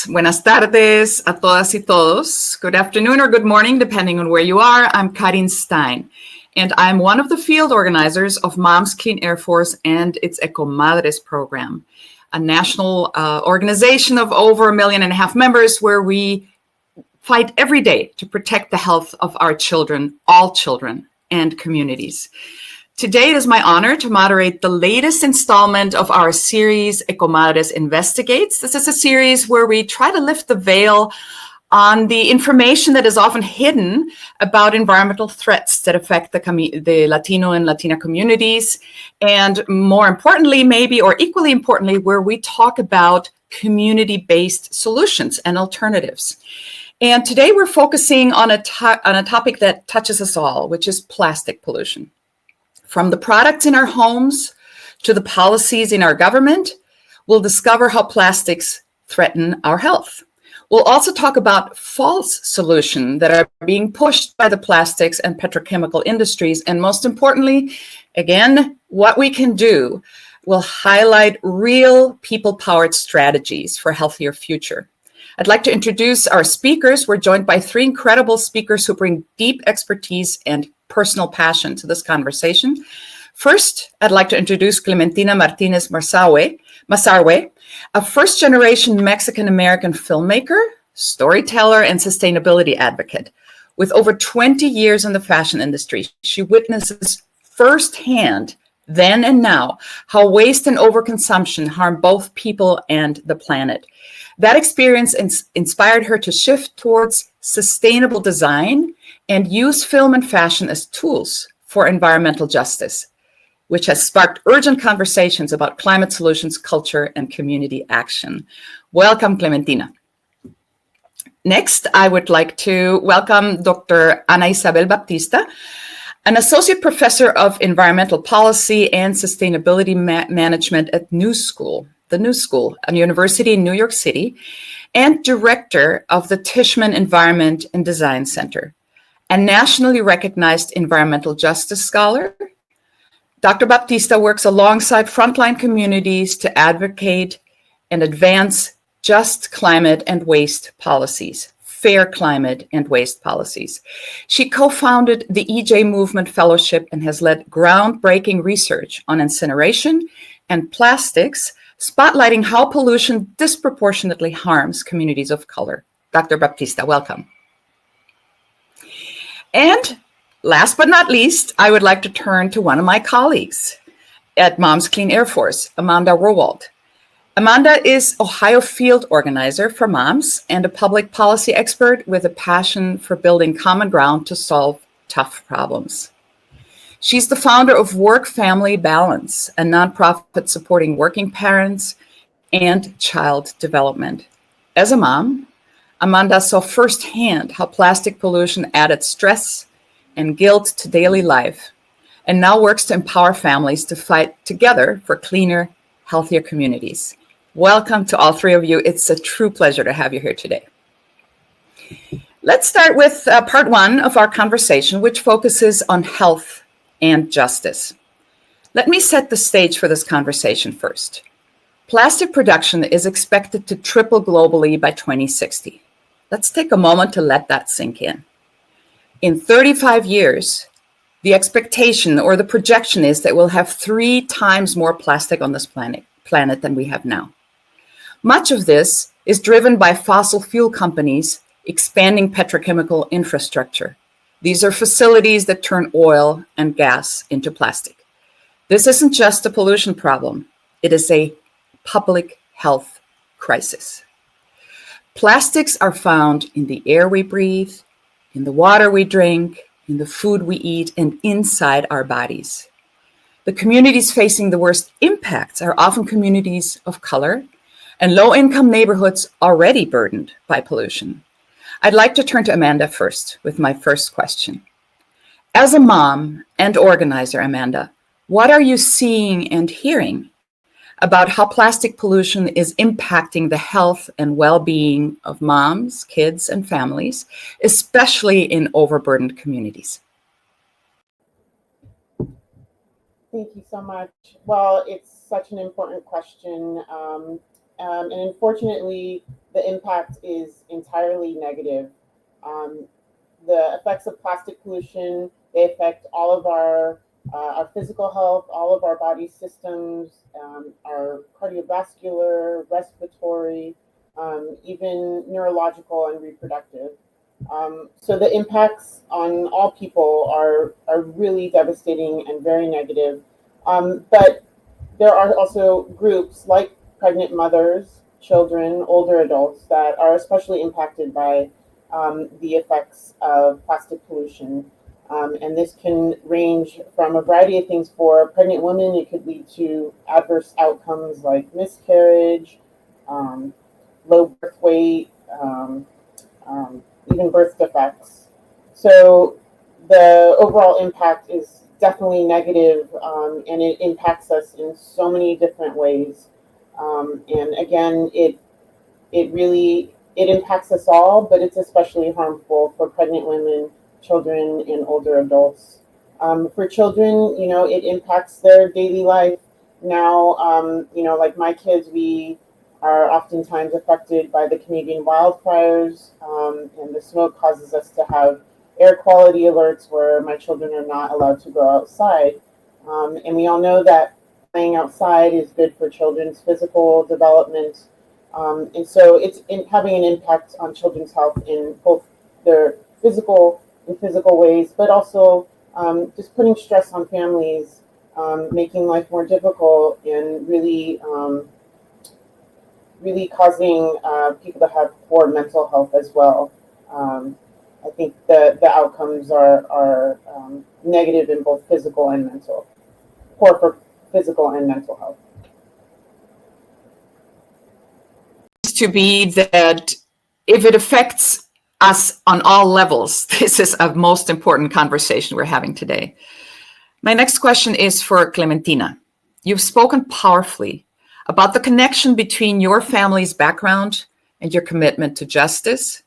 días, buenas tardes a todas y todos. Good afternoon or good morning, depending on where you are. I'm Karin Stein, and I'm one of the field organizers of Moms Clean Air Force and its EcoMadres program, a national organization of over 1.5 million members where we fight every day to protect the health of our children, all children, and communities. Today, it is my honor to moderate the latest installment of our series, EcoMadres Investigates. This is a series where we try to lift the veil on the information that is often hidden about environmental threats that affect the Latino and Latina communities. And more importantly, maybe, or equally importantly, where we talk about community-based solutions and alternatives. And today we're focusing on a topic that touches us all, which is plastic pollution. From the products in our homes to the policies in our government, we'll discover how plastics threaten our health. We'll also talk about false solutions that are being pushed by the plastics and petrochemical industries. And most importantly, again, what we can do will highlight real people-powered strategies for a healthier future. I'd like to introduce our speakers. We're joined by 3 incredible speakers who bring deep expertise and personal passion to this conversation. First, I'd like to introduce Clementina Martinez-Masarweh, a first-generation Mexican-American filmmaker, storyteller, and sustainability advocate. With over 20 years in the fashion industry, she witnesses firsthand, then and now, how waste and overconsumption harm both people and the planet. That experience inspired her to shift towards sustainable design and use film and fashion as tools for environmental justice, which has sparked urgent conversations about climate solutions, culture, and community action. Welcome, Clementina. Next, I would like to welcome Dr. Isabel Baptista, an associate professor of environmental policy and sustainability management at the New School, a university in New York City, and director of the Tishman Environment and Design Center. A nationally recognized environmental justice scholar, Dr. Baptista works alongside frontline communities to advocate and advance just climate and waste policies, fair climate and waste policies. She co-founded the EJ Movement Fellowship and has led groundbreaking research on incineration and plastics, spotlighting how pollution disproportionately harms communities of color. Dr. Baptista, welcome. And last but not least, I would like to turn to one of my colleagues at Moms Clean Air Force, Amanda Rowoldt. Amanda is Ohio field organizer for moms and a public policy expert with a passion for building common ground to solve tough problems. She's the founder of Work-Family Balance, a nonprofit supporting working parents and child development. As a mom, Amanda saw firsthand how plastic pollution added stress and guilt to daily life, and now works to empower families to fight together for cleaner, healthier communities. Welcome to all 3 of you. It's a true pleasure to have you here today. Let's start with part 1 of our conversation, which focuses on health and justice. Let me set the stage for this conversation first. Plastic production is expected to triple globally by 2060. Let's take a moment to let that sink in. In 35 years, the expectation or the projection is that we'll have 3 times more plastic on this planet than we have now. Much of this is driven by fossil fuel companies expanding petrochemical infrastructure. These are facilities that turn oil and gas into plastic. This isn't just a pollution problem. It is a public health crisis. Plastics are found in the air we breathe, in the water we drink, in the food we eat, and inside our bodies. The communities facing the worst impacts are often communities of color and low-income neighborhoods already burdened by pollution. I'd like to turn to Amanda first with my first question. As a mom and organizer, Amanda, what are you seeing and hearing about how plastic pollution is impacting the health and well-being of moms, kids, and families, especially in overburdened communities? Thank you so much. Well, it's such an important question. and unfortunately, the impact is entirely negative. Um, the effects of plastic pollution, they affect all of our physical health, all of our body systems, our cardiovascular, respiratory, even neurological and reproductive. So the impacts on all people are really devastating and very negative. But there are also groups like pregnant mothers, children, older adults that are especially impacted by the effects of plastic pollution. And this can range from a variety of things. For pregnant women, it could lead to adverse outcomes like miscarriage, um, low birth weight, even birth defects. So the overall impact is definitely negative, and it impacts us in so many different ways. And again, it impacts us all, but it's especially harmful for pregnant women, children, and older adults. For children, it impacts their daily life. Now, like my kids, we are oftentimes affected by the Canadian wildfires, and the smoke causes us to have air quality alerts where my children are not allowed to go outside. And we all know that playing outside is good for children's physical development, and so it's having an impact on children's health in both their physical ways, but also just putting stress on families, making life more difficult, and really causing people to have poor mental health as well. I think the outcomes are negative in both physical and mental, poor for physical and mental health. To be that if it affects us on all levels, this is a most important conversation we're having today. My next question is for Clementina. You've spoken powerfully about the connection between your family's background and your commitment to justice.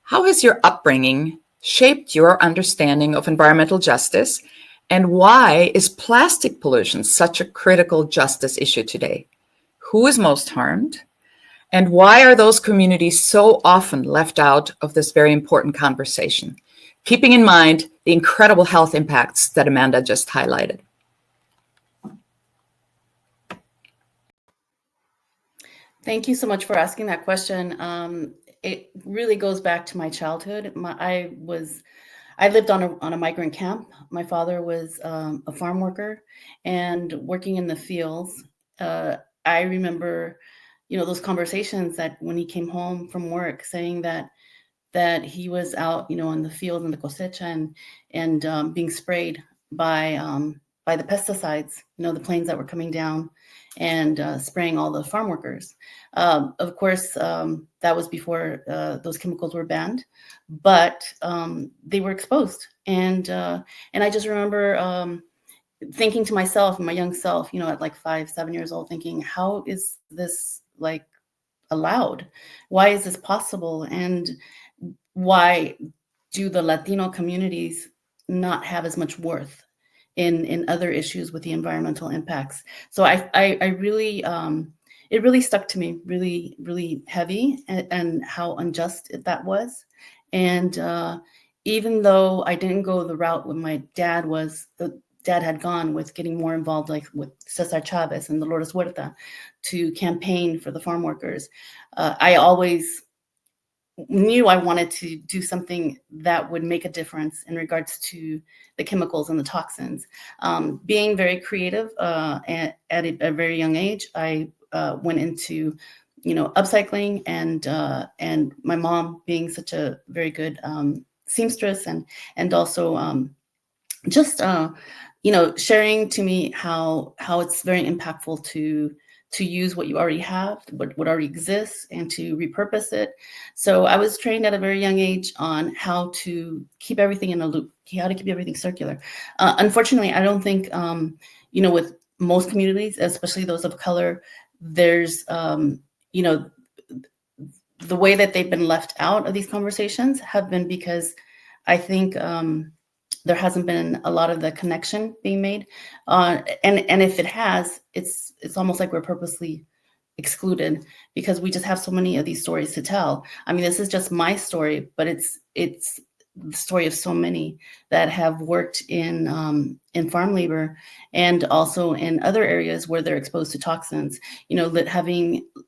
How has your upbringing shaped your understanding of environmental justice, and why is plastic pollution such a critical justice issue today? Who is most harmed? And why are those communities so often left out of this very important conversation, keeping in mind the incredible health impacts that Amanda just highlighted? Thank you so much for asking that question. It really goes back to my childhood. I lived on a migrant camp. My father was a farm worker and working in the fields. I remember, those conversations that when he came home from work, saying that he was out, in the field in the cosecha and being sprayed by the pesticides, the planes that were coming down and spraying all the farm workers. Of course, that was before those chemicals were banned, but they were exposed. And I just remember thinking to myself, my young self, at like 5, 7 years old, thinking, how is this like allowed? Why is this possible? And why do the Latino communities not have as much worth in other issues with the environmental impacts? So I really, it really stuck to me, really, really heavy, and how unjust that was. And even though I didn't go the route when my dad had gone with getting more involved, like with Cesar Chavez and Dolores Huerta, to campaign for the farm workers, I always knew I wanted to do something that would make a difference in regards to the chemicals and the toxins. Being very creative at a very young age, I went into, upcycling, and my mom being such a very good seamstress, and also just sharing to me how it's very impactful to use what you already have, what already exists, and to repurpose it. So I was trained at a very young age on how to keep everything in a loop, how to keep everything circular. Unfortunately, I don't think, with most communities, especially those of color, there's, the way that they've been left out of these conversations have been because I think there hasn't been a lot of the connection being made, and if it has, it's almost like we're purposely excluded because we just have so many of these stories to tell. I mean, this is just my story, but it's the story of so many that have worked in farm labor and also in other areas where they're exposed to toxins. You know,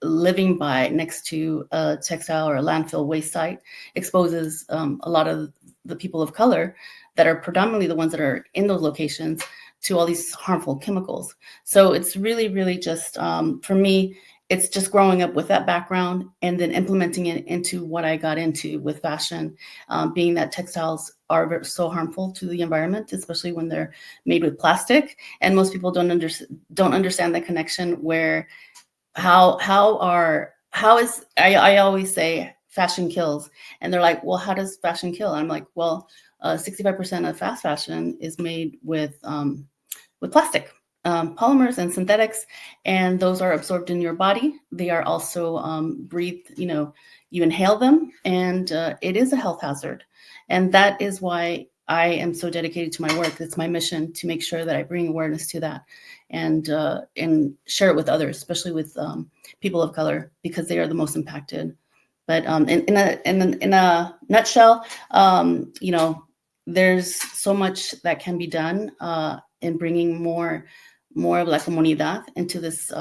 living by next to a textile or a landfill waste site exposes a lot of the people of color that are predominantly the ones that are in those locations to all these harmful chemicals. So it's really, really just, for me, it's just growing up with that background and then implementing it into what I got into with fashion, being that textiles are so harmful to the environment, especially when they're made with plastic. And most people don't understand the connection where I always say fashion kills. And they're like, well, how does fashion kill? I'm like, well, 65% of fast fashion is made with plastic. Polymers and synthetics, and those are absorbed in your body. They are also breathed, you inhale them, and it is a health hazard. And that is why I am so dedicated to my work. It's my mission to make sure that I bring awareness to that and share it with others, especially with people of color, because they are the most impacted. But in a nutshell, there's so much that can be done in bringing more of la comunidad into this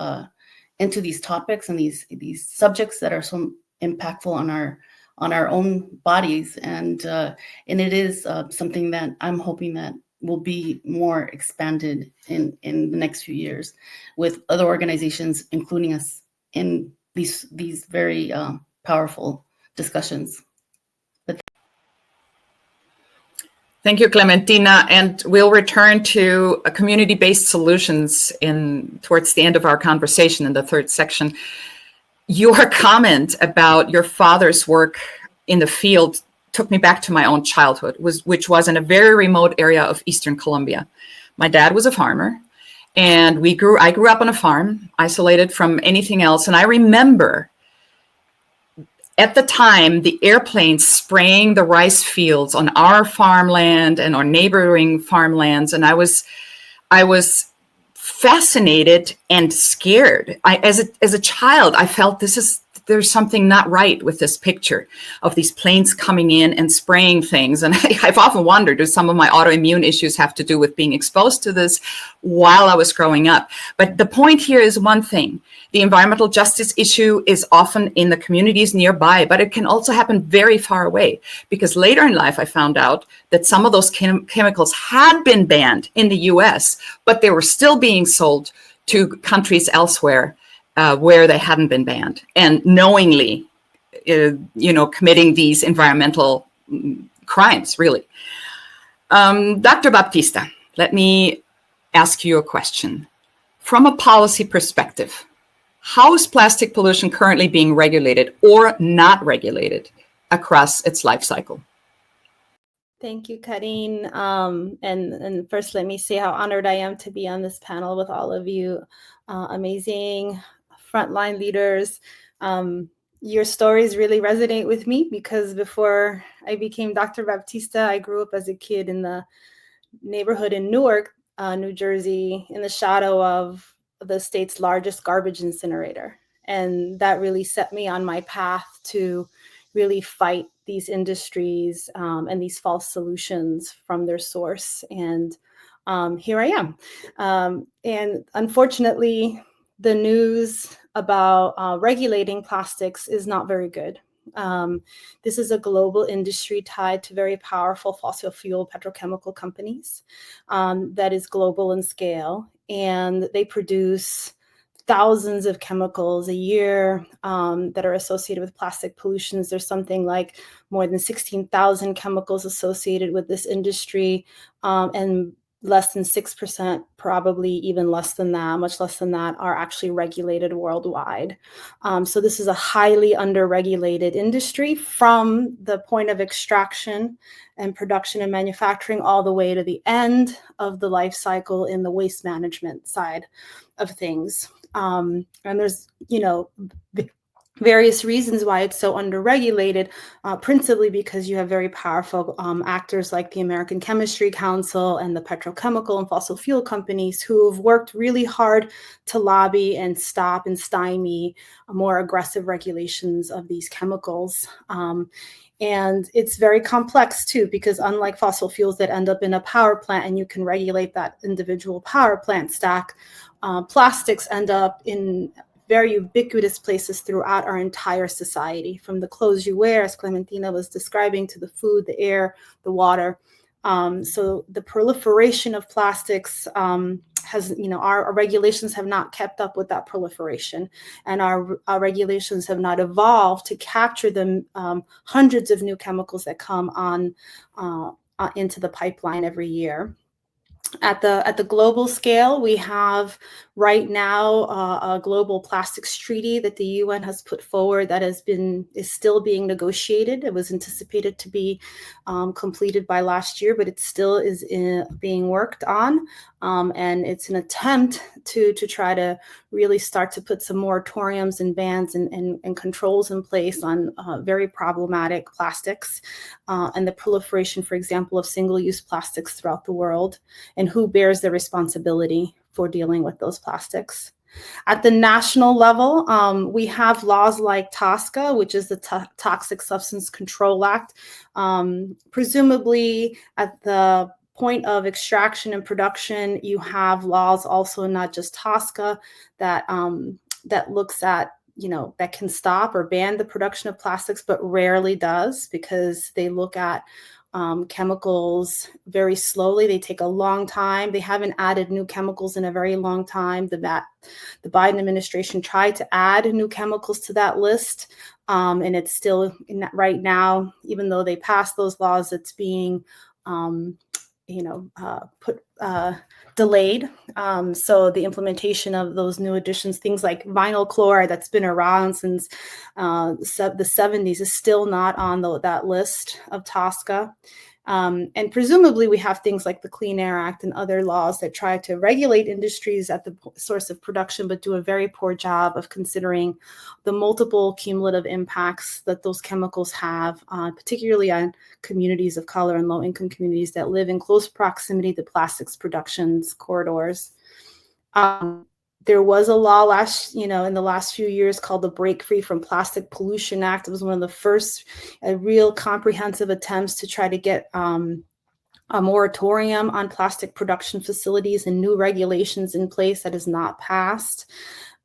into these topics and these subjects that are so impactful on our own bodies, and it is something that I'm hoping that will be more expanded in the next few years with other organizations, including us in these very powerful discussions. Thank you, Clementina. And we'll return to community-based solutions towards the end of our conversation in the third section. Your comment about your father's work in the field took me back to my own childhood, which was in a very remote area of Eastern Colombia. My dad was a farmer, and I grew up on a farm, isolated from anything else. And I remember at the time, the airplanes spraying the rice fields on our farmland and our neighboring farmlands. And I was fascinated and scared. As a child, I felt there's something not right with this picture of these planes coming in and spraying things. And I've often wondered, do some of my autoimmune issues have to do with being exposed to this while I was growing up? But the point here is one thing. The environmental justice issue is often in the communities nearby, but it can also happen very far away, because later in life, I found out that some of those chemicals had been banned in the US, but they were still being sold to countries elsewhere where they hadn't been banned, and knowingly, committing these environmental crimes, really. Dr. Baptista, let me ask you a question. From a policy perspective, how is plastic pollution currently being regulated or not regulated across its life cycle? Thank you, Karin. And first, let me say how honored I am to be on this panel with all of you amazing frontline leaders. Your stories really resonate with me, because before I became Dr. Baptista, I grew up as a kid in the neighborhood in Newark, New Jersey, in the shadow of the state's largest garbage incinerator. And that really set me on my path to really fight these industries and these false solutions from their source. And here I am. And unfortunately, the news about regulating plastics is not very good. This is a global industry tied to very powerful fossil fuel petrochemical companies that is global in scale, and they produce thousands of chemicals a year that are associated with plastic pollutions. There's something like more than 16,000 chemicals associated with this industry, and less than 6%, probably even less than that, much less than that, are actually regulated worldwide. So this is a highly under-regulated industry, from the point of extraction and production and manufacturing all the way to the end of the life cycle in the waste management side of things. And there's, various reasons why it's so underregulated, principally because you have very powerful actors like the American Chemistry Council and the petrochemical and fossil fuel companies who've worked really hard to lobby and stop and stymie more aggressive regulations of these chemicals. And it's very complex too, because unlike fossil fuels that end up in a power plant and you can regulate that individual power plant stack, plastics end up in very ubiquitous places throughout our entire society, from the clothes you wear, as Clementina was describing, to the food, the air, the water. So the proliferation of plastics has, our regulations have not kept up with that proliferation, and our regulations have not evolved to capture the hundreds of new chemicals that come on into the pipeline every year. At the global scale, we have right now a global plastics treaty that the UN has put forward that is still being negotiated. It was anticipated to be completed by last year, but it still is being worked on. And it's an attempt to try to really start to put some moratoriums and bans and controls in place on very problematic plastics and the proliferation, for example, of single-use plastics throughout the world, and who bears the responsibility for dealing with those plastics. At the national level, we have laws like TSCA, which is the Toxic Substance Control Act. Presumably, at the point of extraction and production, you have laws also, not just TSCA, that looks at, that can stop or ban the production of plastics, but rarely does, because they look at chemicals very slowly. They take a long time. They haven't added new chemicals in a very long time. The Biden administration tried to add new chemicals to that list, and it's still right now, even though they passed those laws, it's being delayed. So the implementation of those new additions, things like vinyl chloride that's been around since the 70s, is still not on that list of TSCA. And presumably we have things like the Clean Air Act and other laws that try to regulate industries at the source of production, but do a very poor job of considering the multiple cumulative impacts that those chemicals have, particularly on communities of color and low-income communities that live in close proximity to plastics productions corridors. There was a law in the last few years called the Break Free from Plastic Pollution Act. It was one of the first real comprehensive attempts to try to get a moratorium on plastic production facilities and new regulations in place that has not passed.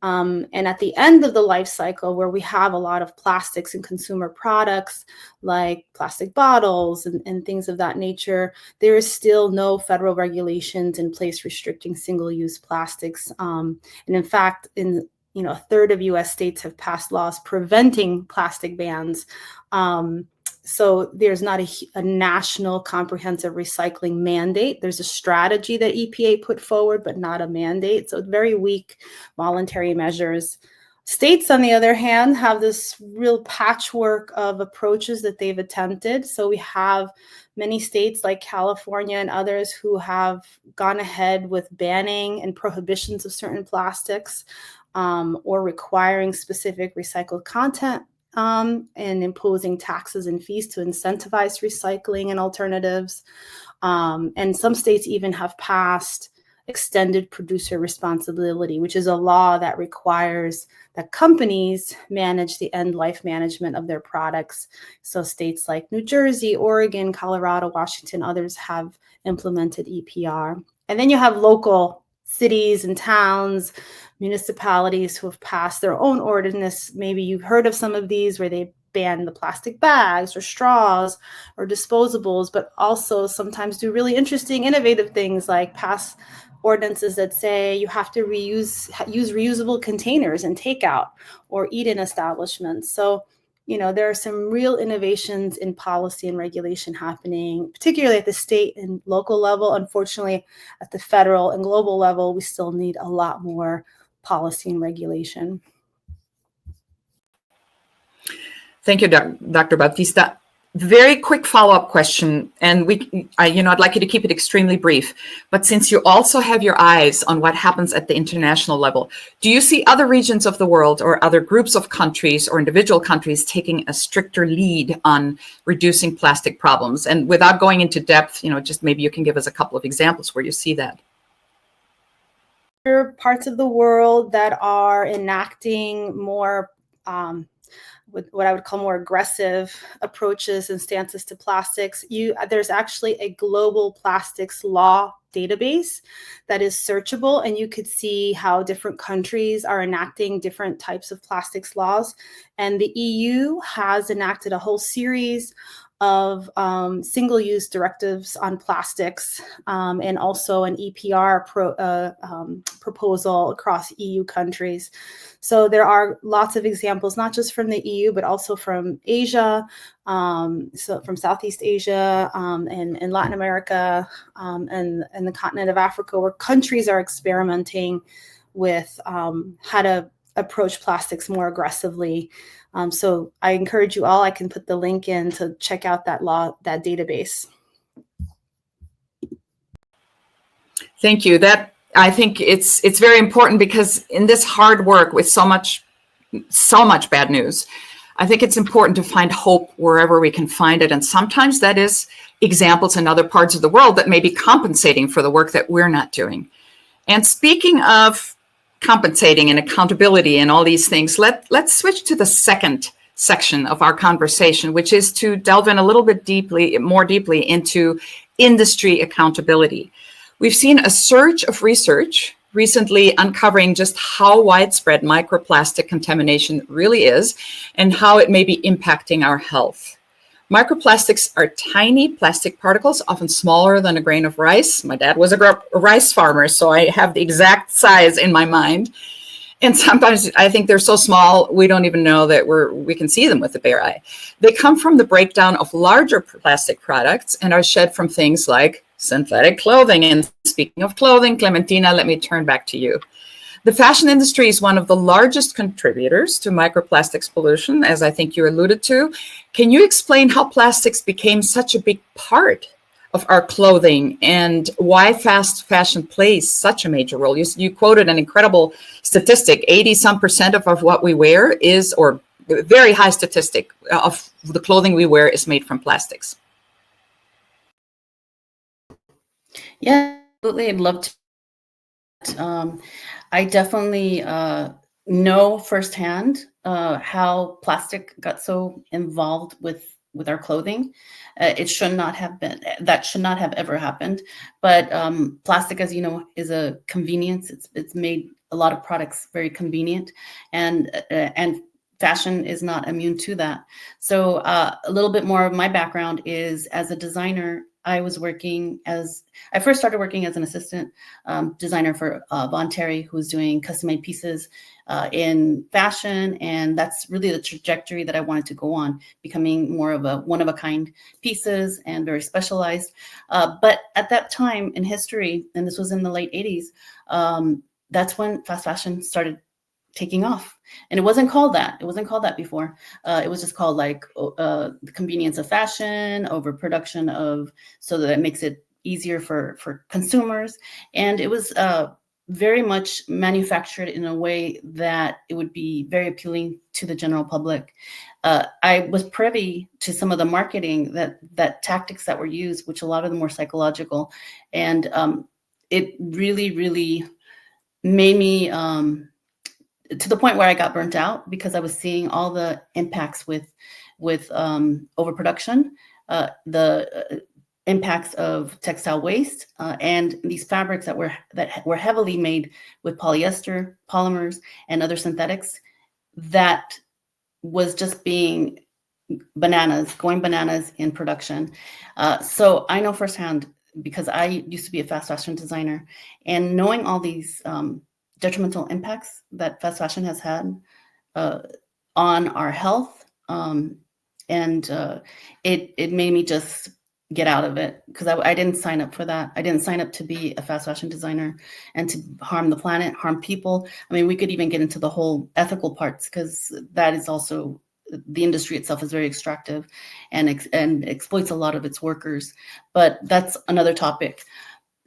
And at the end of the life cycle, where we have a lot of plastics and consumer products like plastic bottles and things of that nature, there is still no federal regulations in place restricting single-use plastics. And in fact, a third of U.S. states have passed laws preventing plastic bans. So there's not a national comprehensive recycling mandate. There's a strategy that EPA put forward, but not a mandate. So very weak voluntary measures. States, on the other hand, have this real patchwork of approaches that they've attempted. So we have many states like California and others who have gone ahead with banning and prohibitions of certain plastics or requiring specific recycled content. And imposing taxes and fees to incentivize recycling and alternatives. And some states even have passed extended producer responsibility, which is a law that requires that companies manage the end life management of their products. So states like New Jersey, Oregon, Colorado, Washington, others have implemented EPR. And then you have local cities and towns, municipalities who have passed their own ordinance. Maybe you've heard of some of these where they ban the plastic bags or straws or disposables, but also sometimes do really interesting, innovative things like pass ordinances that say you have to use reusable containers in takeout or eat-in establishments. So, there are some real innovations in policy and regulation happening, particularly at the state and local level. Unfortunately, at the federal and global level, we still need a lot more policy and regulation. Thank you, Dr. Baptista. very quick follow-up question, and I'd like you to keep it extremely brief. But since you also have your eyes on what happens at the international level, do you see other regions of the world or other groups of countries or individual countries taking a stricter lead on reducing plastic problems? And without going into depth, just maybe you can give us a couple of examples where you see that. There are parts of the world that are enacting more with what I would call more aggressive approaches and stances to plastics. There's actually a global plastics law database that is searchable, and you could see how different countries are enacting different types of plastics laws. And the EU has enacted a whole series of single-use directives on plastics, and also an EPR proposal across EU countries. So there are lots of examples, not just from the EU, but also from Asia, so from Southeast Asia, and Latin America, and the continent of Africa, where countries are experimenting with how to approach plastics more aggressively. So I encourage you all, I can put the link in to check out that database. Thank you. I think it's very important, because in this hard work with so much bad news, I think it's important to find hope wherever we can find it. And sometimes that is examples in other parts of the world that may be compensating for the work that we're not doing. And speaking of compensating and accountability and all these things, let's switch to the second section of our conversation, which is to delve in a little bit more deeply into industry accountability. We've seen a surge of research recently uncovering just how widespread microplastic contamination really is and how it may be impacting our health. Microplastics are tiny plastic particles, often smaller than a grain of rice. My dad was a rice farmer, so I have the exact size in my mind. And sometimes I think they're so small, we don't even know that we can see them with the bare eye. They come from the breakdown of larger plastic products and are shed from things like synthetic clothing. And speaking of clothing, Clementina, let me turn back to you. The fashion industry is one of the largest contributors to microplastics pollution, as I think you alluded to. Can you explain how plastics became such a big part of our clothing and why fast fashion plays such a major role? You quoted an incredible statistic, 80% of what we wear is, or a very high statistic of the clothing we wear is made from plastics. Yeah, absolutely. I'd love to. I definitely know firsthand how plastic got so involved with our clothing. It should not have been. That should not have ever happened. But plastic, as you know, is a convenience. It's made a lot of products very convenient, and fashion is not immune to that. So a little bit more of my background is, as a designer, I first started working as an assistant designer for Von Terry, who was doing custom-made pieces in fashion. And that's really the trajectory that I wanted to go on, becoming more of a one-of-a-kind pieces and very specialized. But at that time in history, and this was in the late 80s, that's when fast fashion started taking off. And it wasn't called that. It wasn't called that before. It was just called the convenience of fashion, overproduction so that it makes it easier for consumers. And it was very much manufactured in a way that it would be very appealing to the general public. I was privy to some of the marketing that tactics that were used, which a lot of them were psychological. And it really, really made me to the point where I got burnt out, because I was seeing all the impacts with overproduction, the impacts of textile waste, and these fabrics that were heavily made with polyester, polymers, and other synthetics, that was just being going bananas in production. So I know firsthand, because I used to be a fast fashion designer, and knowing all these detrimental impacts that fast fashion has had on our health, and it made me just get out of it, because I didn't sign up for that. I didn't sign up to be a fast fashion designer and to harm the planet, harm people. I mean, we could even get into the whole ethical parts, because that is also the industry itself is very extractive and exploits a lot of its workers. But that's another topic.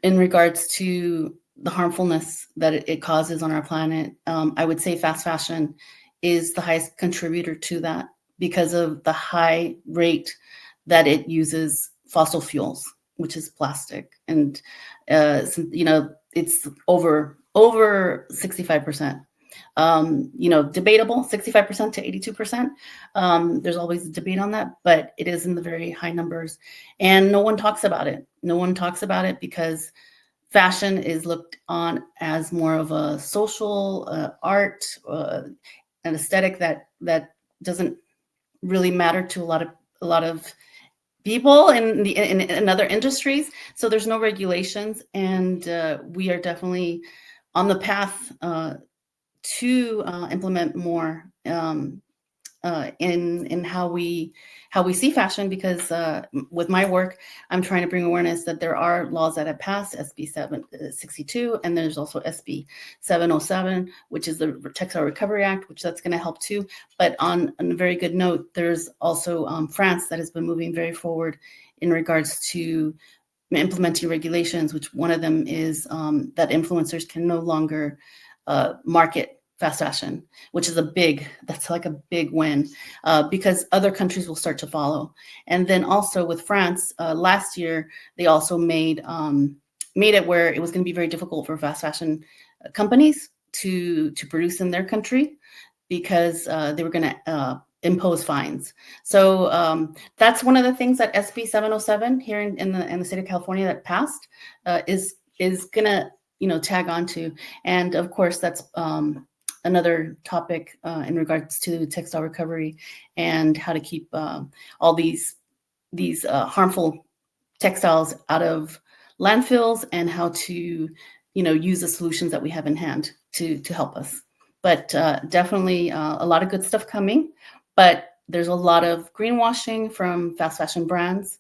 In regards to the harmfulness that it causes on our planet, I would say fast fashion is the highest contributor to that because of the high rate that it uses fossil fuels, which is plastic. And, it's over 65%. Debatable, 65% to 82%. There's always a debate on that, but it is in the very high numbers. And no one talks about it. No one talks about it because fashion is looked on as more of a social art, an aesthetic that doesn't really matter to a lot of people in other industries. So there's no regulations, and we are definitely on the path to implement more in how we see fashion, because with my work, I'm trying to bring awareness that there are laws that have passed, SB 762, and there's also SB 707, which is the Textile Recovery Act, which that's going to help too. But on a very good note, there's also France that has been moving very forward in regards to implementing regulations, which one of them is that influencers can no longer market fast fashion, which is that's like a big win, because other countries will start to follow. And then also with France, last year, they also made it where it was going to be very difficult for fast fashion companies to produce in their country, because they were going to impose fines. So that's one of the things that SB 707 here in the state of California that passed is going to tag onto. And of course, that's another topic in regards to textile recovery and how to keep all these harmful textiles out of landfills, and how to use the solutions that we have in hand to help us. But definitely a lot of good stuff coming, but there's a lot of greenwashing from fast fashion brands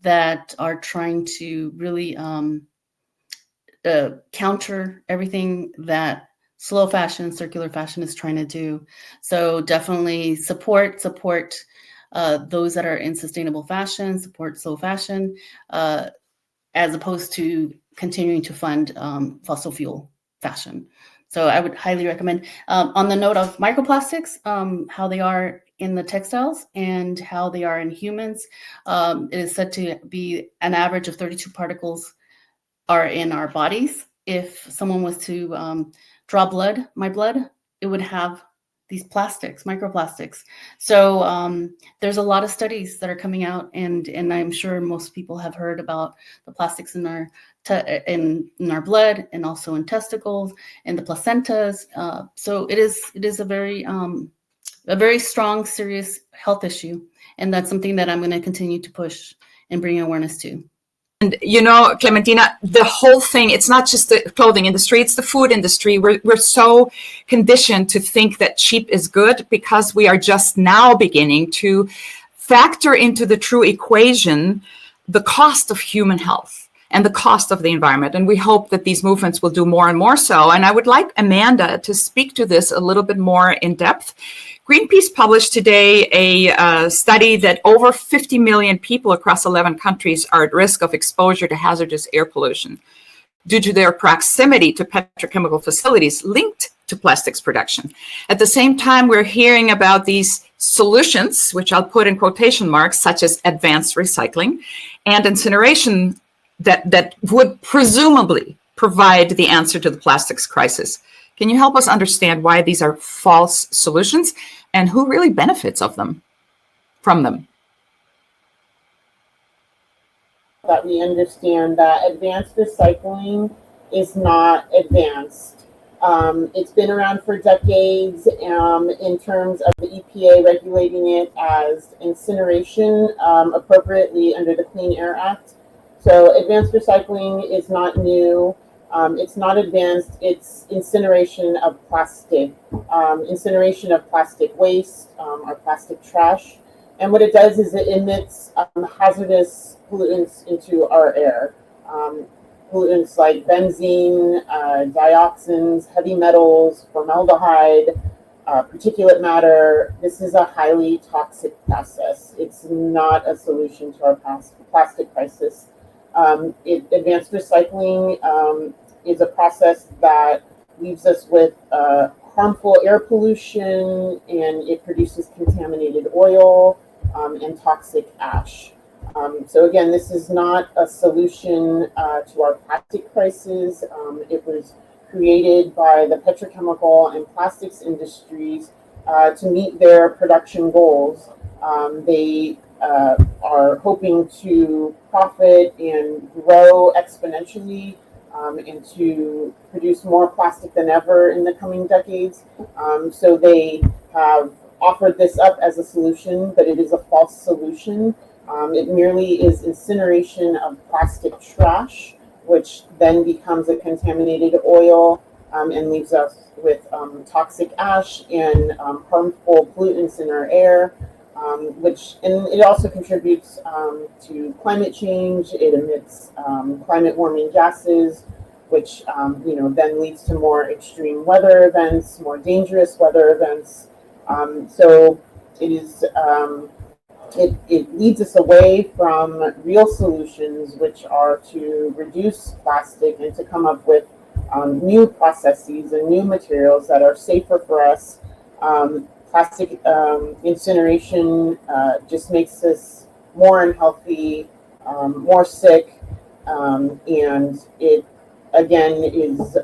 that are trying to really counter everything that slow fashion, circular fashion is trying to do. So definitely support those that are in sustainable fashion, support slow fashion, as opposed to continuing to fund fossil fuel fashion. So I would highly recommend. On the note of microplastics, how they are in the textiles and how they are in humans, it is said to be an average of 32 particles are in our bodies. If someone was to draw my blood, it would have these plastics, microplastics. So there's a lot of studies that are coming out, and I'm sure most people have heard about the plastics in our in our blood, and also in testicles and the placentas. So it is a very strong, serious health issue, and that's something that I'm going to continue to push and bring awareness to. And Clementina, the whole thing, it's not just the clothing industry, it's the food industry. We're so conditioned to think that cheap is good, because we are just now beginning to factor into the true equation the cost of human health and the cost of the environment. And we hope that these movements will do more and more so. And I would like Amanda to speak to this a little bit more in depth. Greenpeace published today a study that over 50 million people across 11 countries are at risk of exposure to hazardous air pollution due to their proximity to petrochemical facilities linked to plastics production. At the same time, we're hearing about these solutions, which I'll put in quotation marks, such as advanced recycling and incineration, that would presumably provide the answer to the plastics crisis. Can you help us understand why these are false solutions and who really benefits from them? That we understand that advanced recycling is not advanced. It's been around for decades in terms of the EPA regulating it as incineration appropriately under the Clean Air Act. So advanced recycling is not new. It's not advanced. It's incineration of plastic waste or plastic trash. And what it does is it emits hazardous pollutants into our air. Pollutants like benzene, dioxins, heavy metals, formaldehyde. particulate matter. This is a highly toxic process. It's not a solution to our plastic crisis. Advanced recycling is a process that leaves us with harmful air pollution, and it produces contaminated oil and toxic ash. So again, this is not a solution to our plastic crisis. It was created by the petrochemical and plastics industries to meet their production goals. They are hoping to profit and grow exponentially and to produce more plastic than ever in the coming decades. So they have offered this up as a solution, but it is a false solution. It merely is incineration of plastic trash, which then becomes a contaminated oil and leaves us with toxic ash and harmful pollutants in our air, and it also contributes to climate change. It emits climate warming gases, which then leads to more extreme weather events, more dangerous weather events. So it is. It leads us away from real solutions, which are to reduce plastic and to come up with new processes and new materials that are safer for us. Plastic incineration just makes us more unhealthy, more sick, and it again is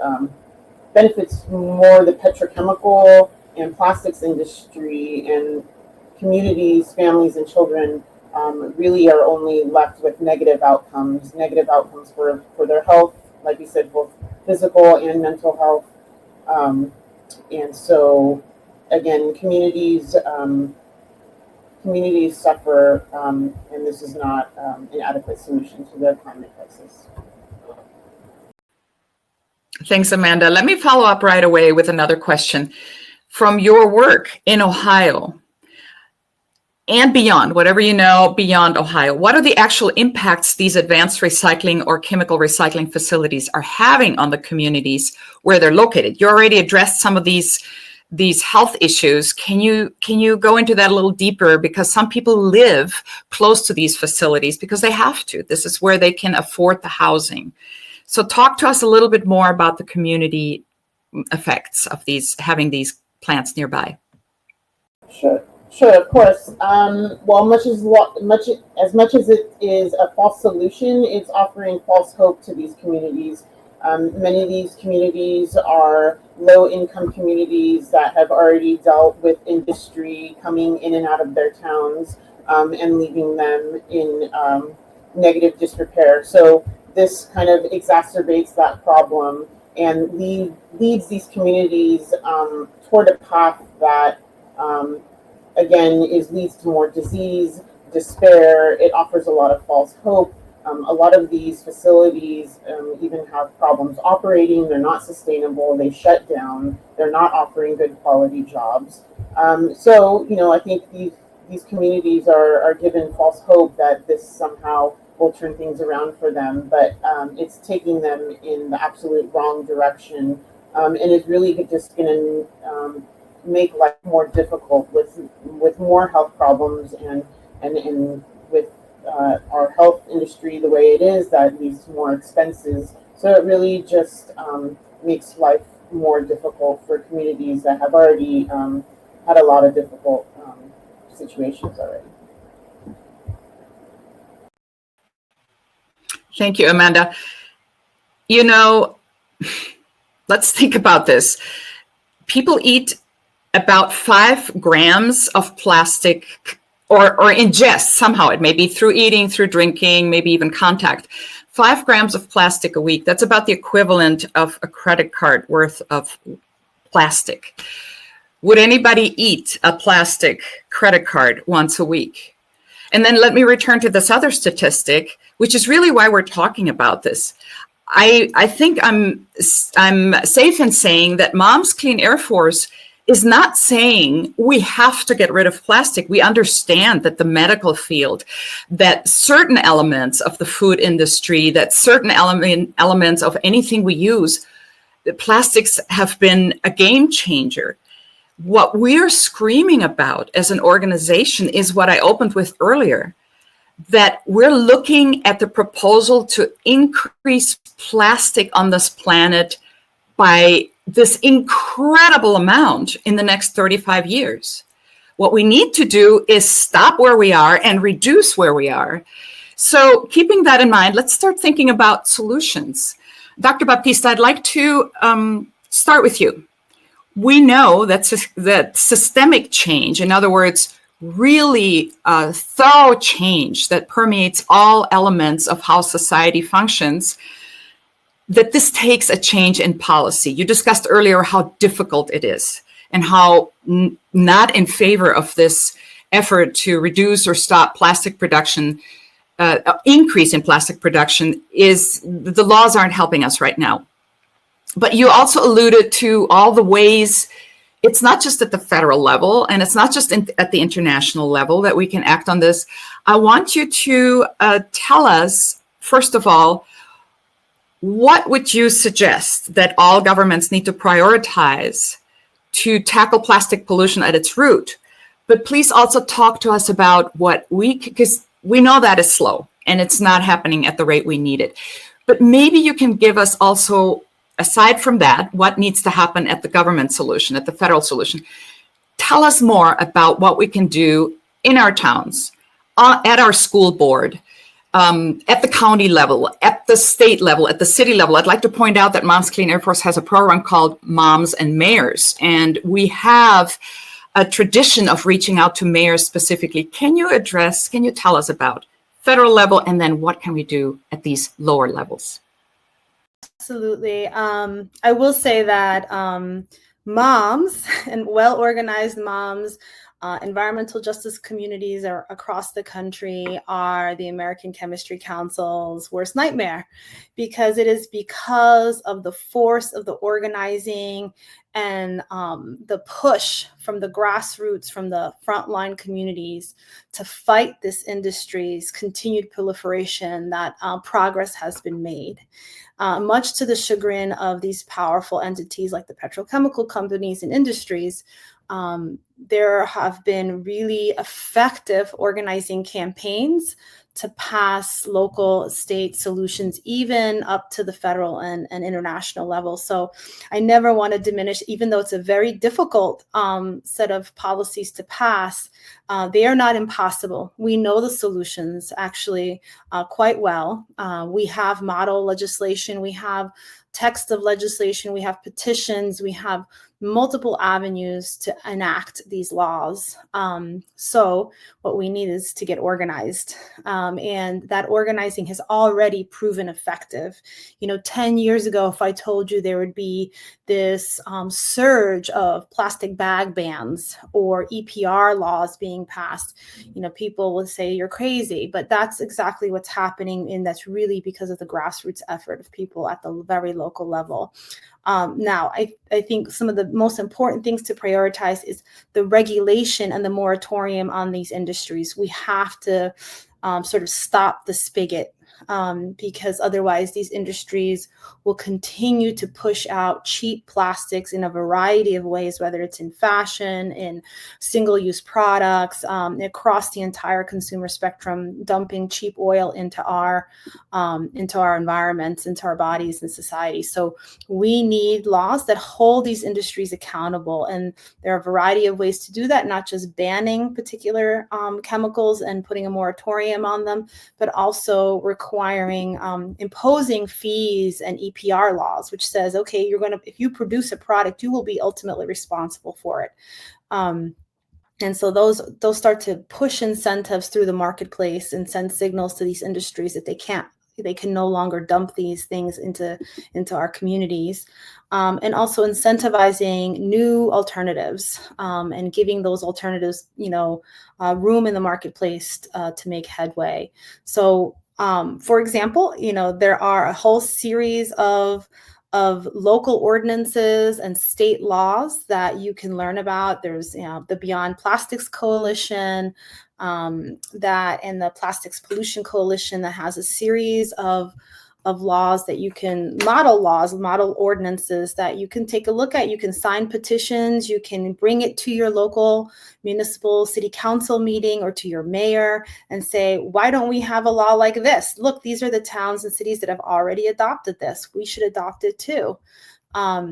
benefits more the petrochemical and plastics industry, and communities, families, and children really are only left with negative outcomes for their health, like you said, both physical and mental health. And so, again, communities suffer, and this is not an adequate solution to the climate crisis. Thanks, Amanda. Let me follow up right away with another question. From your work in Ohio, and beyond, whatever you know beyond Ohio, what are the actual impacts these advanced recycling or chemical recycling facilities are having on the communities where they're located? You already addressed some of these health issues. Can you go into that a little deeper? Because some people live close to these facilities because they have to. This is where they can afford the housing. So talk to us a little bit more about the community effects of having these plants nearby. Sure, of course. Well, as much as it is a false solution, it's offering false hope to these communities. Many of these communities are low-income communities that have already dealt with industry coming in and out of their towns and leaving them in negative disrepair. So this kind of exacerbates that problem and leads these communities toward a path that again, leads to more disease, despair. It offers a lot of false hope. A lot of these facilities even have problems operating. They're not sustainable. They shut down. They're not offering good quality jobs. So, I think these communities are given false hope that this somehow will turn things around for them, but it's taking them in the absolute wrong direction, and it's really just going to make life more difficult with more health problems and with our health industry the way it is, that leads to more expenses. So it really just makes life more difficult for communities that have already had a lot of difficult situations already. Thank you, Amanda. Let's think about this. People eat about 5 grams of plastic or ingest somehow. It may be through eating, through drinking, maybe even contact. 5 grams of plastic a week. That's about the equivalent of a credit card worth of plastic. Would anybody eat a plastic credit card once a week? And then let me return to this other statistic, which is really why we're talking about this. I think I'm safe in saying that Mom's Clean Air Force is not saying we have to get rid of plastic. We understand that the medical field, that certain elements of the food industry, that certain elements of anything we use, the plastics have been a game changer. What we're screaming about as an organization is what I opened with earlier, that we're looking at the proposal to increase plastic on this planet by this incredible amount in the next 35 years. What we need to do is stop where we are and reduce where we are. So keeping that in mind, let's start thinking about solutions. Dr. Baptista, I'd like to start with you. We know that systemic change, in other words, really thorough change that permeates all elements of how society functions, that this takes a change in policy. You discussed earlier how difficult it is and how not in favor of this effort to reduce or stop plastic production, increase in plastic production, is the laws aren't helping us right now. But you also alluded to all the ways, it's not just at the federal level and it's not just at the international level that we can act on this. I want you to tell us, first of all, what would you suggest that all governments need to prioritize to tackle plastic pollution at its root? But please also talk to us about what because we know that is slow and it's not happening at the rate we need it. But maybe you can give us also, aside from that, what needs to happen at the government solution, at the federal solution. Tell us more about what we can do in our towns, at our school board, at the county level, at the state level, at the city level. I'd like to point out that Moms Clean Air Force has a program called Moms and Mayors, and we have a tradition of reaching out to mayors specifically. Can you tell us about federal level, and then what can we do at these lower levels? Absolutely. I will say that moms and well-organized moms, environmental justice communities across the country are the American Chemistry Council's worst nightmare, because it is because of the force of the organizing and the push from the grassroots, from the frontline communities to fight this industry's continued proliferation that progress has been made. Much to the chagrin of these powerful entities like the petrochemical companies and industries, there have been really effective organizing campaigns to pass local state solutions, even up to the federal and international level. So I never want to diminish, even though it's a very difficult set of policies to pass, they are not impossible. We know the solutions actually quite well. We have model legislation, we have text of legislation, we have petitions, we have multiple avenues to enact these laws. So what we need is to get organized. And that organizing has already proven effective. 10 years ago, if I told you there would be this surge of plastic bag bans or EPR laws being passed, people would say you're crazy, but that's exactly what's happening. And that's really because of the grassroots effort of people at the very local level. Now, I think some of the most important things to prioritize is the regulation and the moratorium on these industries. We have to sort of stop the spigot, because otherwise these industries will continue to push out cheap plastics in a variety of ways, whether it's in fashion, in single-use products, across the entire consumer spectrum, dumping cheap oil into our environments, into our bodies and society. So we need laws that hold these industries accountable, and there are a variety of ways to do that, not just banning particular chemicals and putting a moratorium on them, but also requiring imposing fees and EPR laws, which says, okay, if you produce a product, you will be ultimately responsible for it. And so those start to push incentives through the marketplace and send signals to these industries that they can no longer dump these things into our communities, and also incentivizing new alternatives, and giving those alternatives, room in the marketplace to make headway. So, for example, there are a whole series of local ordinances and state laws that you can learn about. There's, the Beyond Plastics Coalition, and the Plastics Pollution Coalition that has a series of laws that you can model ordinances that you can take a look at. You can sign petitions, you can bring it to your local municipal city council meeting or to your mayor and say, why don't we have a law like this? Look, these are the towns and cities that have already adopted this. We should adopt it too.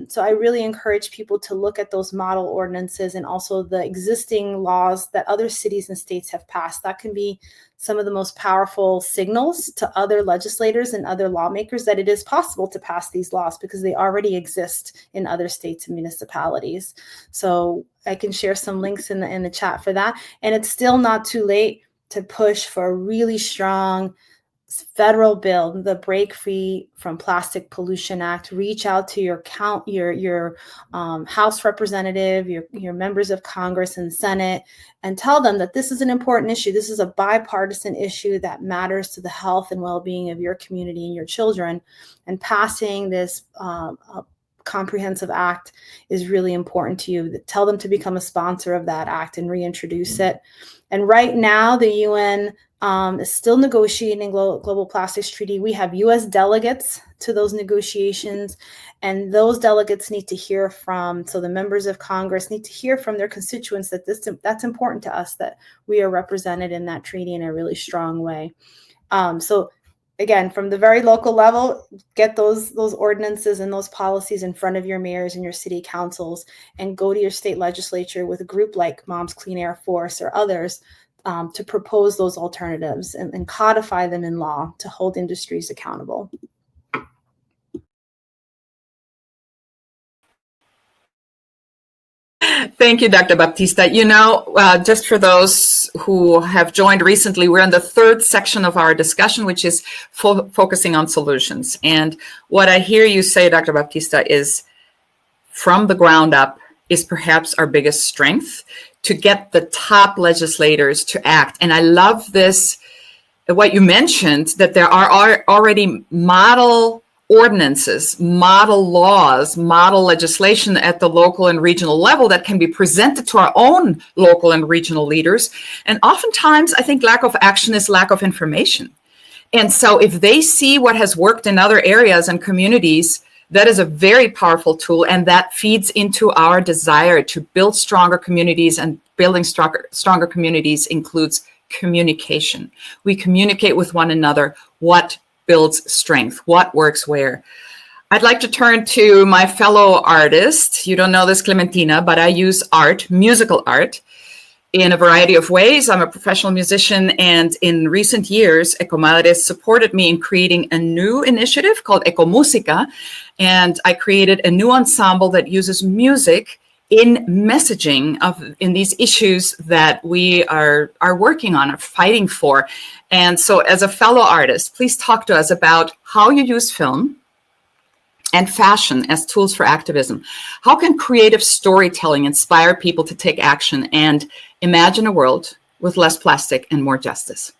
So I really encourage people to look at those model ordinances and also the existing laws that other cities and states have passed. That can be some of the most powerful signals to other legislators and other lawmakers that it is possible to pass these laws because they already exist in other states and municipalities. So I can share some links in the chat for that. And it's still not too late to push for a really strong federal bill, the Break Free from Plastic Pollution Act. Reach out to your House representative, your members of Congress and Senate, and tell them that this is an important issue. This is a bipartisan issue that matters to the health and well-being of your community and your children. And passing this comprehensive act is really important to you. Tell them to become a sponsor of that act and reintroduce it. And right now, the UN is still negotiating Global Plastics Treaty. We have U.S. delegates to those negotiations, and those delegates need to hear from, so the members of Congress need to hear from their constituents that that's important to us, that we are represented in that treaty in a really strong way. So again, from the very local level, get those ordinances and those policies in front of your mayors and your city councils, and go to your state legislature with a group like Moms Clean Air Force or others to propose those alternatives and codify them in law to hold industries accountable. Thank you, Dr. Baptista. You know, just for those who have joined recently, we're in the third section of our discussion, which is focusing on solutions. And what I hear you say, Dr. Baptista, is from the ground up is perhaps our biggest strength to get the top legislators to act. And I love this, what you mentioned, that there are already model ordinances, model laws, model legislation at the local and regional level that can be presented to our own local and regional leaders. And oftentimes, I think lack of action is lack of information. And so if they see what has worked in other areas and communities, that is a very powerful tool, and that feeds into our desire to build stronger communities, and building stronger communities includes communication. We communicate with one another what builds strength, what works where. I'd like to turn to my fellow artist. You don't know this, Clementina, but I use art, musical art, in a variety of ways. I'm a professional musician, and in recent years, EcoMadres supported me in creating a new initiative called EcoMúsica, and I created a new ensemble that uses music in messaging in these issues that we are working on, are fighting for. And so as a fellow artist, please talk to us about how you use film and fashion as tools for activism. How can creative storytelling inspire people to take action and imagine a world with less plastic and more justice?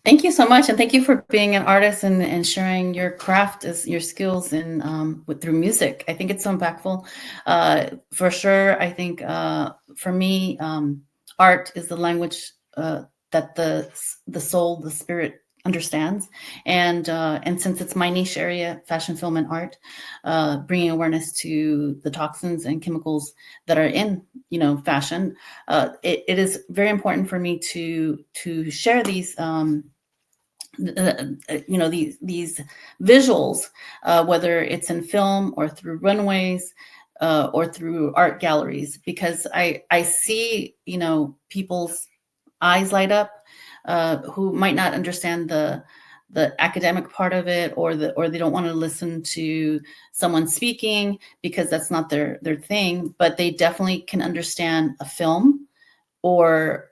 Thank you so much, and thank you for being an artist and sharing your craft, as your skills through music. I think it's so impactful. For sure, I think for me, art is the language that the soul, the spirit understands, and since it's my niche area, fashion, film, and art, bringing awareness to the toxins and chemicals that are in fashion, it is very important for me to share these these visuals, whether it's in film or through runways or through art galleries, because I see people's eyes light up who might not understand the academic part of it, or they don't want to listen to someone speaking because that's not their thing, but they definitely can understand a film or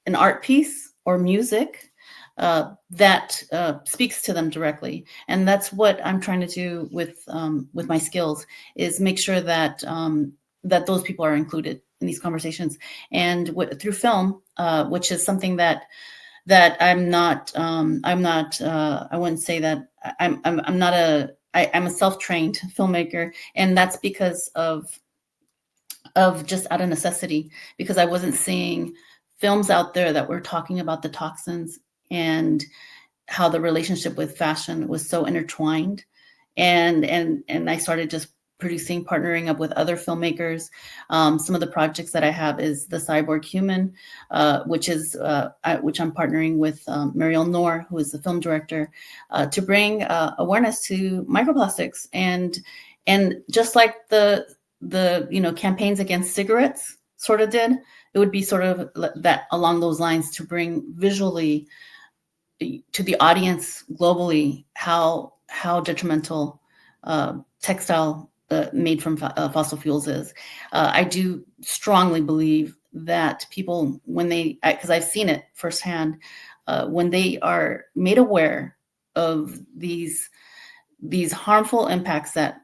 an art piece or music that speaks to them directly. And that's what I'm trying to do with my skills, is make sure that that those people are included in these conversations. And through film, which is something that I'm not, I wouldn't say that I'm a self-trained filmmaker, and that's because of just out of necessity, because I wasn't seeing films out there that were talking about the toxins and how the relationship with fashion was so intertwined, and I started just producing, partnering up with other filmmakers. Some of the projects that I have is the Cyborg Human, which I'm partnering with Mariel Noor, who is the film director, to bring awareness to microplastics, and just like the campaigns against cigarettes sort of did, it would be sort of that along those lines, to bring visually to the audience globally how detrimental textile made from fossil fuels is. I do strongly believe that people, when because I've seen it firsthand, when they are made aware of these harmful impacts that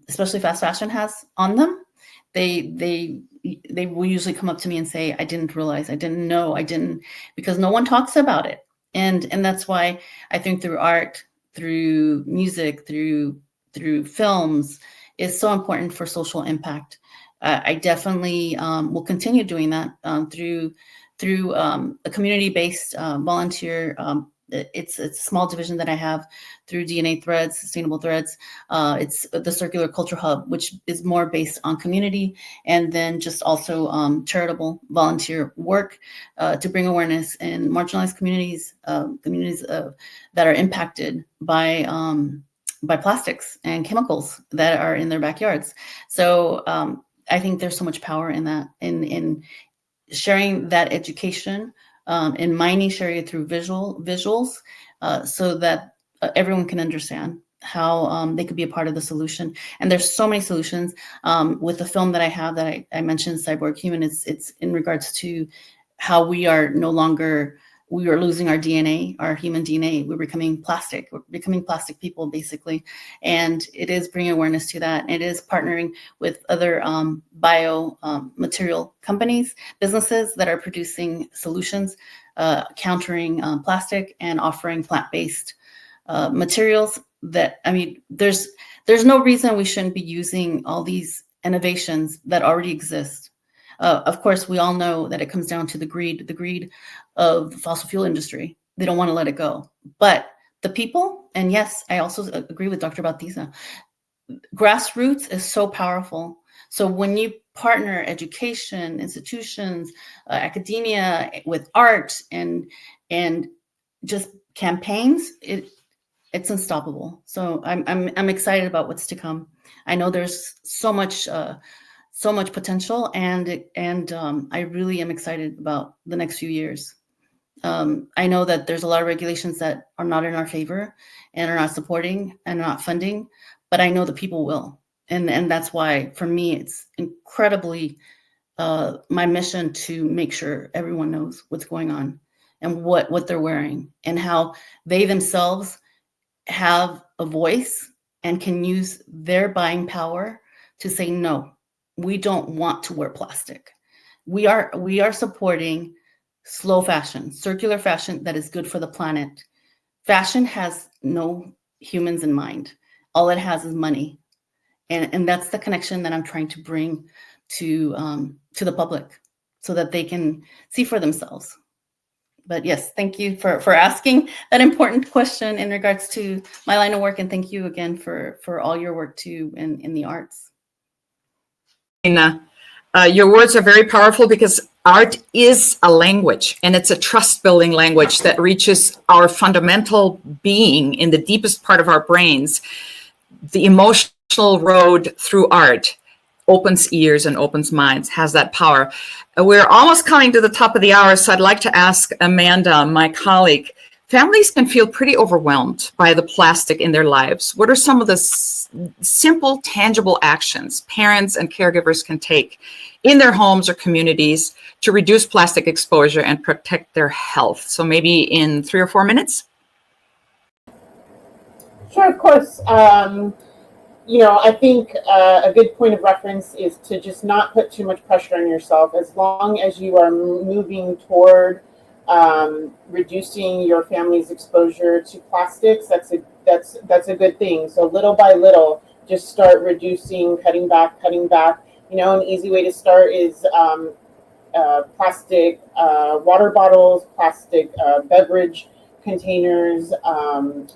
especially fast fashion has on them, they will usually come up to me and say, I didn't realize, I didn't know, because no one talks about it. And that's why I think through art, through music, through films, is so important for social impact. I definitely will continue doing that through a community-based volunteer. It's a small division that I have through DNA Threads, Sustainable Threads. It's the Circular Culture Hub, which is more based on community, and then just also charitable volunteer work to bring awareness in marginalized communities, that are impacted by plastics and chemicals that are in their backyards. So I think there's so much power in that, in sharing that education, in my niche area through visuals, so that everyone can understand how they could be a part of the solution. And there's so many solutions. With the film that I have that I mentioned, Cyborg Human, it's in regards to how we are losing our DNA, our human DNA. We're becoming plastic people, basically. And it is bringing awareness to that. It is partnering with other bio material companies, businesses that are producing solutions, countering plastic and offering plant-based materials that, there's no reason we shouldn't be using all these innovations that already exist. Of course, we all know that it comes down to the greed of the fossil fuel industry. They don't want to let it go. But the people, and yes, I also agree with Dr. Baptista, grassroots is so powerful. So when you partner education, institutions, academia with art and just campaigns, it's unstoppable. So I'm excited about what's to come. I know there's so much potential, and I really am excited about the next few years. I know that there's a lot of regulations that are not in our favor and are not supporting and are not funding, but I know the people will. And that's why, for me, it's incredibly my mission to make sure everyone knows what's going on and what they're wearing, and how they themselves have a voice and can use their buying power to say, no, we don't want to wear plastic. We are supporting slow fashion, circular fashion that is good for the planet. Fashion has no humans in mind. All it has is money. And that's the connection that I'm trying to bring to the public, so that they can see for themselves. But yes, thank you for asking that important question in regards to my line of work. And thank you again for all your work too in the arts. Your words are very powerful, because art is a language, and it's a trust-building language that reaches our fundamental being in the deepest part of our brains. The emotional road through art opens ears and opens minds, has that power. We're almost coming to the top of the hour, so I'd like to ask Amanda, my colleague. Families can feel pretty overwhelmed by the plastic in their lives. What are some of the simple, tangible actions parents and caregivers can take in their homes or communities to reduce plastic exposure and protect their health? So maybe in 3 or 4 minutes? Sure, of course. I think a good point of reference is to just not put too much pressure on yourself. As long as you are moving toward reducing your family's exposure to plastics, that's a good thing. So little by little, just start reducing, cutting back. An easy way to start is plastic water bottles, plastic beverage containers,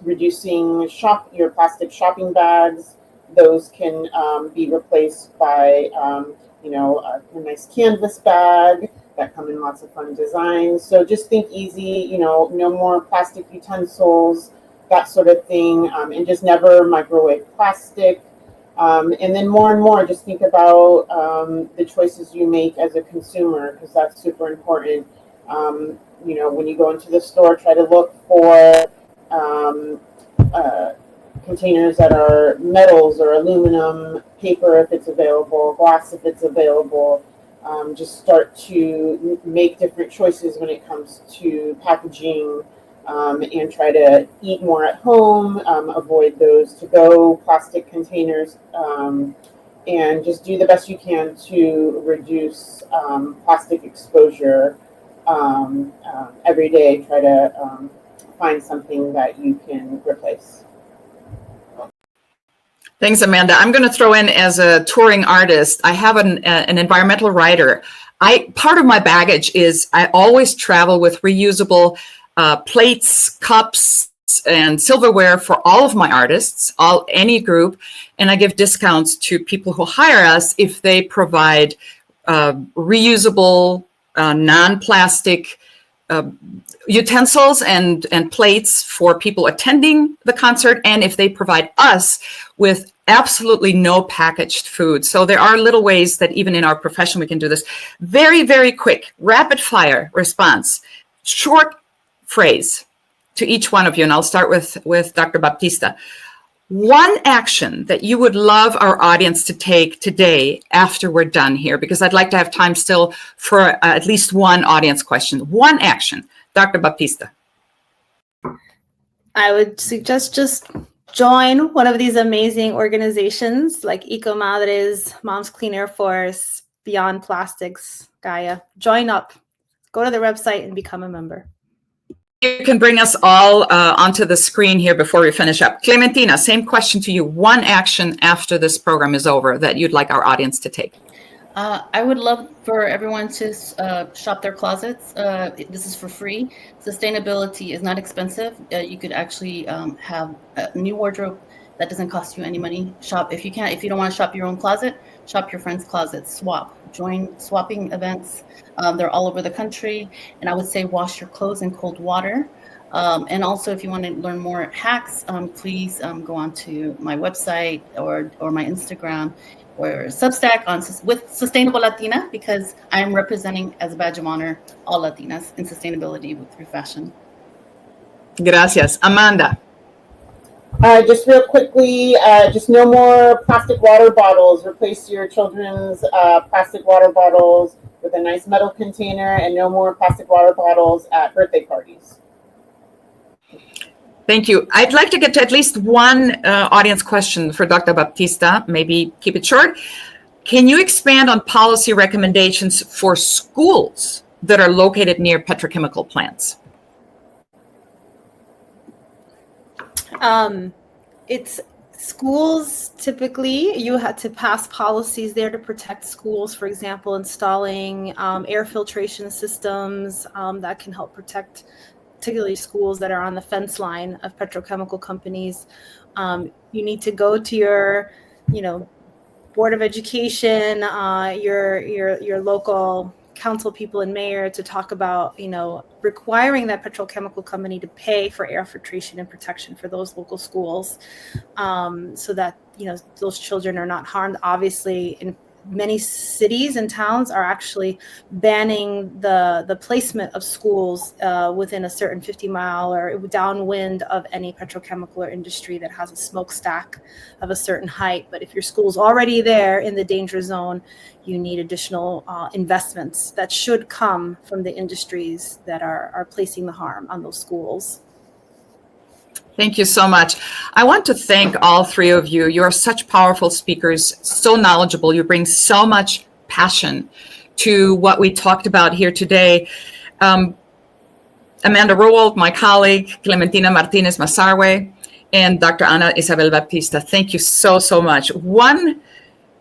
reducing your plastic shopping bags. Those can be replaced by, a nice canvas bag that come in lots of fun designs. So just think easy, no more plastic utensils, that sort of thing, and just never microwave plastic. And then more and more, just think about the choices you make as a consumer, because that's super important. When you go into the store, try to look for containers that are metals or aluminum, paper if it's available, glass if it's available. Just start to make different choices when it comes to packaging, and try to eat more at home, avoid those to-go plastic containers, and just do the best you can to reduce plastic exposure every day. Try to find something that you can replace. Thanks, Amanda. I'm going to throw in, as a touring artist, I have an environmental writer. Part of my baggage is I always travel with reusable plates, cups, and silverware for all of my artists, any group, and I give discounts to people who hire us if they provide reusable, non-plastic utensils and plates for people attending the concert, and if they provide us with absolutely no packaged food. So there are little ways that even in our profession we can do this. Very, very quick, rapid fire response. Short phrase to each one of you, and I'll start with Dr. Baptista. One action that you would love our audience to take today after we're done here, because I'd like to have time still for at least one audience question. One action. Dr. Baptista. I would suggest just join one of these amazing organizations like EcoMadres, Mom's Clean Air Force, Beyond Plastics, Gaia. Join up. Go to the website and become a member. You can bring us all onto the screen here before we finish up. Clementina, same question to you. One action after this program is over that you'd like our audience to take. I would love for everyone to shop their closets. This is for free. Sustainability is not expensive. You could actually have a new wardrobe that doesn't cost you any money. Shop if you don't want to shop your own closet, shop your friend's closet. Join swapping events. They're all over the country. And I would say wash your clothes in cold water. And also, if you want to learn more hacks, please go on to my website or my Instagram or Substack with Sustainable Latina, because I'm representing as a badge of honor all Latinas in sustainability through fashion. Gracias. Amanda. Just real quickly, just no more plastic water bottles. Replace your children's plastic water bottles with a nice metal container, and no more plastic water bottles at birthday parties. Thank you. I'd like to get to at least one audience question for Dr. Baptista. Maybe keep it short. Can you expand on policy recommendations for schools that are located near petrochemical plants? It's schools. Typically, you had to pass policies there to protect schools. For example, installing air filtration systems that can help protect particularly schools that are on the fence line of petrochemical companies. You need to go to your, Board of Education, your local council people and mayor to talk about, requiring that petrochemical company to pay for air filtration and protection for those local schools, so that, those children are not harmed. Obviously, in many cities and towns are actually banning the placement of schools within a certain 50-mile or downwind of any petrochemical or industry that has a smokestack of a certain height. But if your school's already there in the danger zone, you need additional investments that should come from the industries that are placing the harm on those schools. Thank you so much. I want to thank all three of you. You're such powerful speakers, so knowledgeable. You bring so much passion to what we talked about here today. Amanda Rowoldt, my colleague, Clementina Martinez-Masarweh, and Dr. Ana Isabel Baptista. Thank you so, so much. One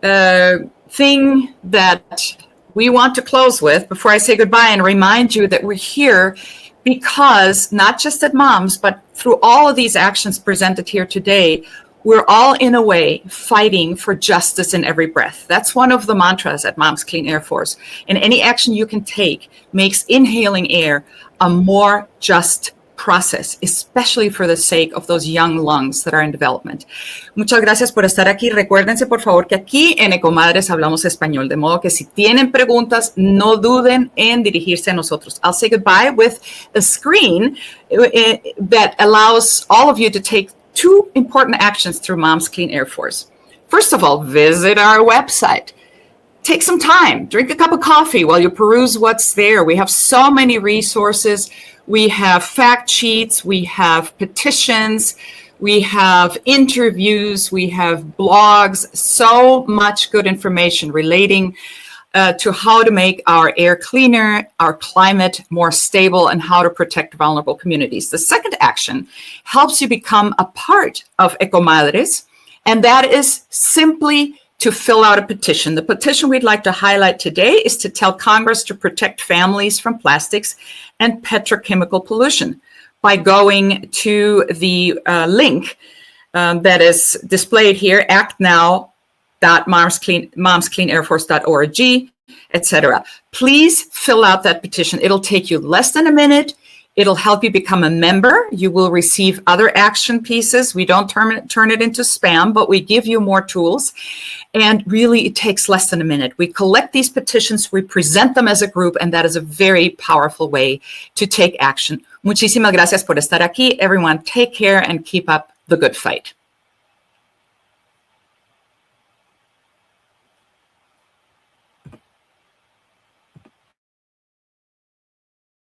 thing that we want to close with before I say goodbye and remind you that we're here because not just at Moms, but through all of these actions presented here today, we're all in a way fighting for justice in every breath. That's one of the mantras at Moms Clean Air Force. And any action you can take makes inhaling air a more just process, especially for the sake of those young lungs that are in development. Muchas gracias por estar aquí. Recuérdense, por favor, que aquí en EcoMadres hablamos español, de modo que si tienen preguntas, no duden en dirigirse a nosotros. I'll say goodbye with a screen that allows all of you to take 2 important actions through Moms Clean Air Force. First of all, visit our website. Take some time, drink a cup of coffee while you peruse what's there. We have so many resources. We have fact sheets, we have petitions, we have interviews, we have blogs, so much good information relating to how to make our air cleaner, our climate more stable, and how to protect vulnerable communities. The second action helps you become a part of EcoMadres, and that is simply to fill out a petition. The petition we'd like to highlight today is to tell Congress to protect families from plastics and petrochemical pollution by going to the link that is displayed here, actnow.momscleanairforce.org, etc. Please fill out that petition. It'll take you less than a minute. It'll help you become a member. You will receive other action pieces. We don't turn it into spam, but we give you more tools. And really, it takes less than a minute. We collect these petitions, we present them as a group, and that is a very powerful way to take action. Muchísimas gracias por estar aquí. Everyone, take care and keep up the good fight.